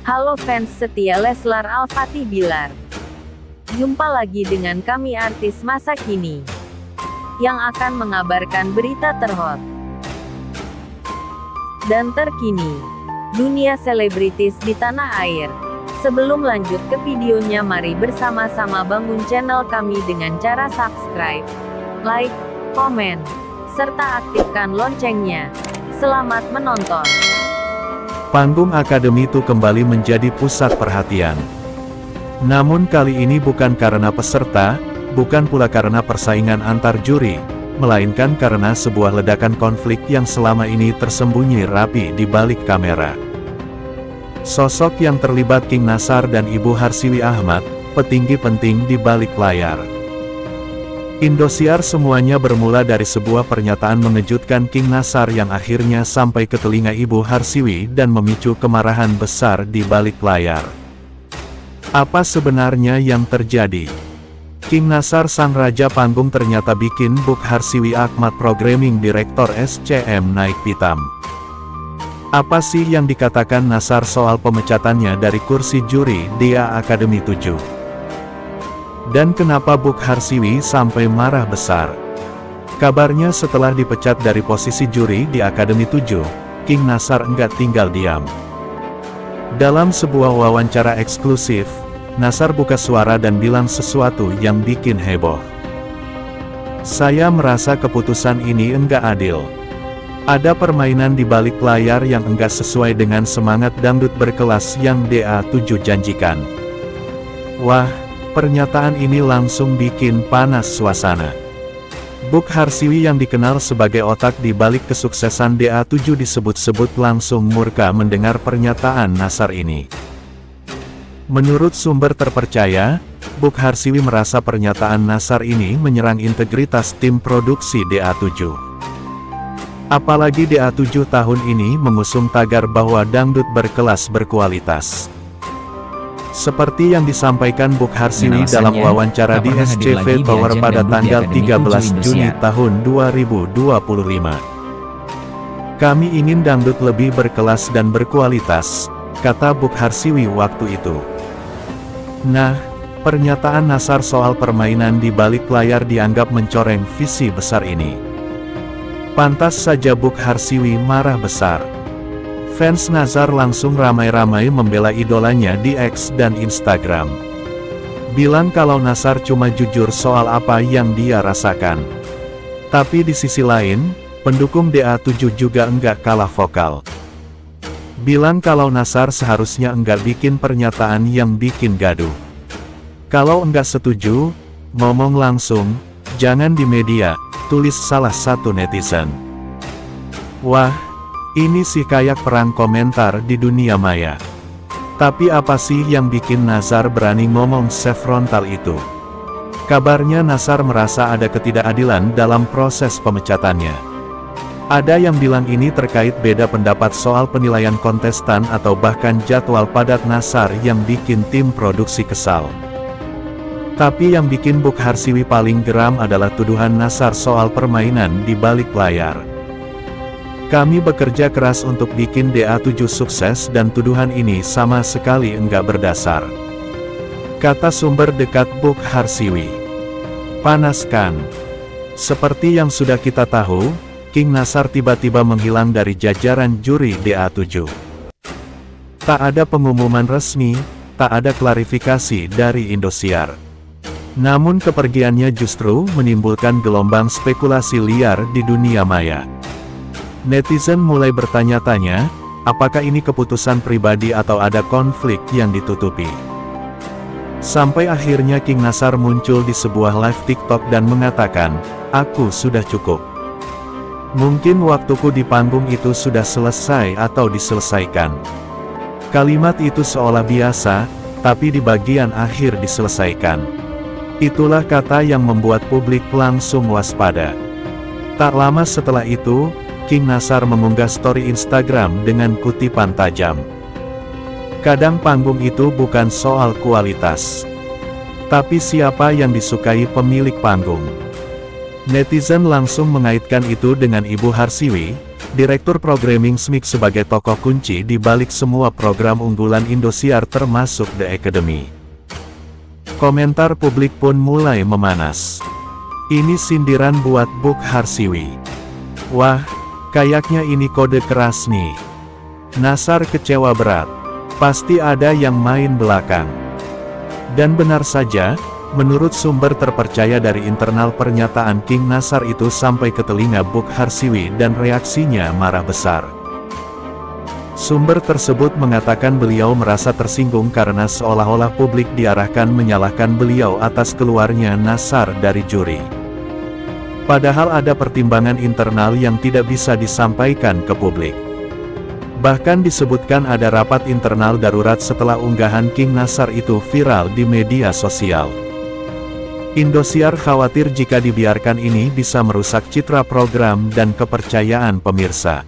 Halo fans setia Leslar Al-Fatih Bilar. Jumpa lagi dengan kami artis masa kini, yang akan mengabarkan berita terhot dan terkini dunia selebritis di tanah air. Sebelum lanjut ke videonya, mari bersama-sama bangun channel kami dengan cara subscribe, like, komen, serta aktifkan loncengnya. Selamat menonton. Panggung Akademi itu kembali menjadi pusat perhatian. Namun kali ini bukan karena peserta, bukan pula karena persaingan antar juri, melainkan karena sebuah ledakan konflik yang selama ini tersembunyi rapi di balik kamera. Sosok yang terlibat King Nassar dan Ibu Harsiwi Ahmad, petinggi penting di balik layar. Indosiar semuanya bermula dari sebuah pernyataan mengejutkan King Nassar yang akhirnya sampai ke telinga Ibu Harsiwi dan memicu kemarahan besar di balik layar. Apa sebenarnya yang terjadi? King Nassar sang raja panggung ternyata bikin Bu Harsiwi Ahmad Programming Direktur SCM naik pitam. Apa sih yang dikatakan Nassar soal pemecatannya dari kursi juri DA Akademi 7? Dan kenapa Bu Harsiwi sampai marah besar? Kabarnya setelah dipecat dari posisi juri di Akademi 7, King Nassar enggak tinggal diam. Dalam sebuah wawancara eksklusif, Nassar buka suara dan bilang sesuatu yang bikin heboh. Saya merasa keputusan ini enggak adil. Ada permainan di balik layar yang enggak sesuai dengan semangat dangdut berkelas yang DA7 janjikan. Wah, pernyataan ini langsung bikin panas suasana. Bu Harsiwi yang dikenal sebagai otak di balik kesuksesan DA7 disebut-sebut langsung murka mendengar pernyataan Nassar ini. Menurut sumber terpercaya, Bu Harsiwi merasa pernyataan Nassar ini menyerang integritas tim produksi DA7. Apalagi DA7 tahun ini mengusung tagar bahwa dangdut berkelas berkualitas. Seperti yang disampaikan Bu Harsiwi dalam wawancara di SCV Tower pada tanggal 13 Juni tahun 2025. Kami ingin dangdut lebih berkelas dan berkualitas, kata Bu Harsiwi waktu itu. Nah, pernyataan Nassar soal permainan di balik layar dianggap mencoreng visi besar ini. Pantas saja Bu Harsiwi marah besar. Fans Nassar langsung ramai-ramai membela idolanya di X dan Instagram. Bilang kalau Nassar cuma jujur soal apa yang dia rasakan. Tapi di sisi lain, pendukung DA7 juga enggak kalah vokal. Bilang kalau Nassar seharusnya enggak bikin pernyataan yang bikin gaduh. Kalau enggak setuju, ngomong langsung, jangan di media, tulis salah satu netizen. Wah, ini sih kayak perang komentar di dunia maya. Tapi apa sih yang bikin Nassar berani ngomong sefrontal itu? Kabarnya Nassar merasa ada ketidakadilan dalam proses pemecatannya. Ada yang bilang ini terkait beda pendapat soal penilaian kontestan atau bahkan jadwal padat Nassar yang bikin tim produksi kesal. Tapi yang bikin Bu Harsiwi paling geram adalah tuduhan Nassar soal permainan di balik layar. Kami bekerja keras untuk bikin DA7 sukses dan tuduhan ini sama sekali enggak berdasar, kata sumber dekat Bu Harsiwi. Panaskan. Seperti yang sudah kita tahu, King Nassar tiba-tiba menghilang dari jajaran juri DA7. Tak ada pengumuman resmi, tak ada klarifikasi dari Indosiar. Namun kepergiannya justru menimbulkan gelombang spekulasi liar di dunia maya. Netizen mulai bertanya-tanya, apakah ini keputusan pribadi atau ada konflik yang ditutupi. Sampai akhirnya King Nassar muncul di sebuah live TikTok dan mengatakan, "Aku sudah cukup. Mungkin waktuku di panggung itu sudah selesai atau diselesaikan." Kalimat itu seolah biasa, tapi di bagian akhir diselesaikan. Itulah kata yang membuat publik langsung waspada. Tak lama setelah itu, King Nassar mengunggah story Instagram dengan kutipan tajam. Kadang panggung itu bukan soal kualitas, tapi siapa yang disukai pemilik panggung. Netizen langsung mengaitkan itu dengan Ibu Harsiwi, Direktur Programming SMIC sebagai tokoh kunci di balik semua program unggulan Indosiar termasuk The Academy. Komentar publik pun mulai memanas. Ini sindiran buat Buk Harsiwi. Wah, kayaknya ini kode keras nih. Nassar kecewa berat. Pasti ada yang main belakang. Dan benar saja, menurut sumber terpercaya dari internal, pernyataan King Nassar itu sampai ke telinga Buk Harsiwi dan reaksinya marah besar. Sumber tersebut mengatakan beliau merasa tersinggung karena seolah-olah publik diarahkan menyalahkan beliau atas keluarnya Nassar dari juri. Padahal ada pertimbangan internal yang tidak bisa disampaikan ke publik. Bahkan disebutkan ada rapat internal darurat setelah unggahan King Nassar itu viral di media sosial. Indosiar khawatir jika dibiarkan ini bisa merusak citra program dan kepercayaan pemirsa.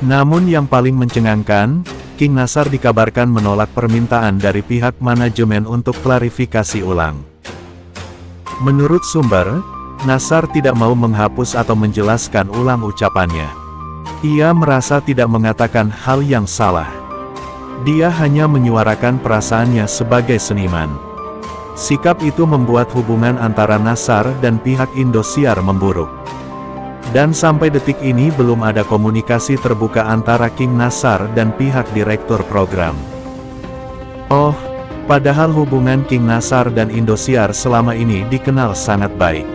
Namun yang paling mencengangkan, King Nassar dikabarkan menolak permintaan dari pihak manajemen untuk klarifikasi ulang. Menurut sumber, Nassar tidak mau menghapus atau menjelaskan ulang ucapannya. Ia merasa tidak mengatakan hal yang salah. Dia hanya menyuarakan perasaannya sebagai seniman. Sikap itu membuat hubungan antara Nassar dan pihak Indosiar memburuk. Dan sampai detik ini belum ada komunikasi terbuka antara King Nassar dan pihak direktur program. Oh, padahal hubungan King Nassar dan Indosiar selama ini dikenal sangat baik.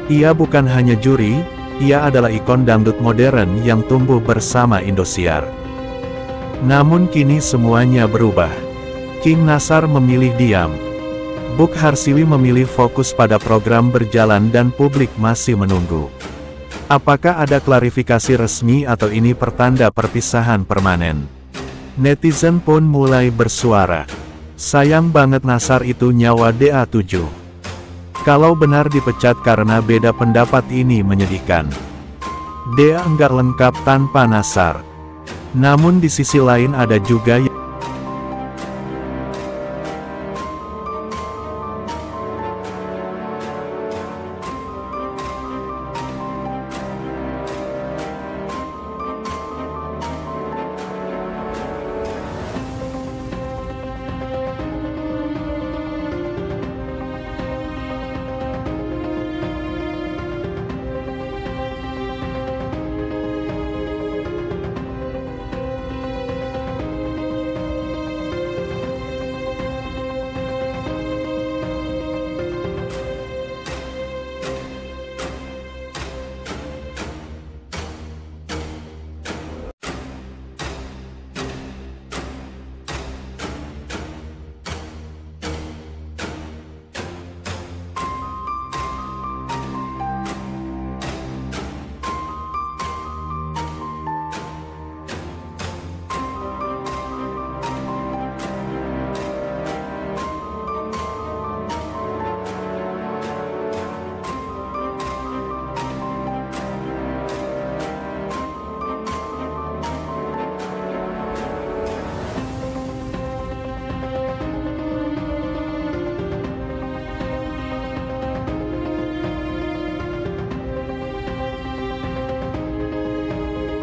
Ia bukan hanya juri, ia adalah ikon dangdut modern yang tumbuh bersama Indosiar. Namun kini semuanya berubah. King Nassar memilih diam. Buk Harsiwi memilih fokus pada program berjalan dan publik masih menunggu. Apakah ada klarifikasi resmi atau ini pertanda perpisahan permanen? Netizen pun mulai bersuara. Sayang banget Nassar itu nyawa DA7. Kalau benar dipecat karena beda pendapat ini menyedihkan. DA enggak lengkap tanpa Nassar. Namun di sisi lain ada juga yang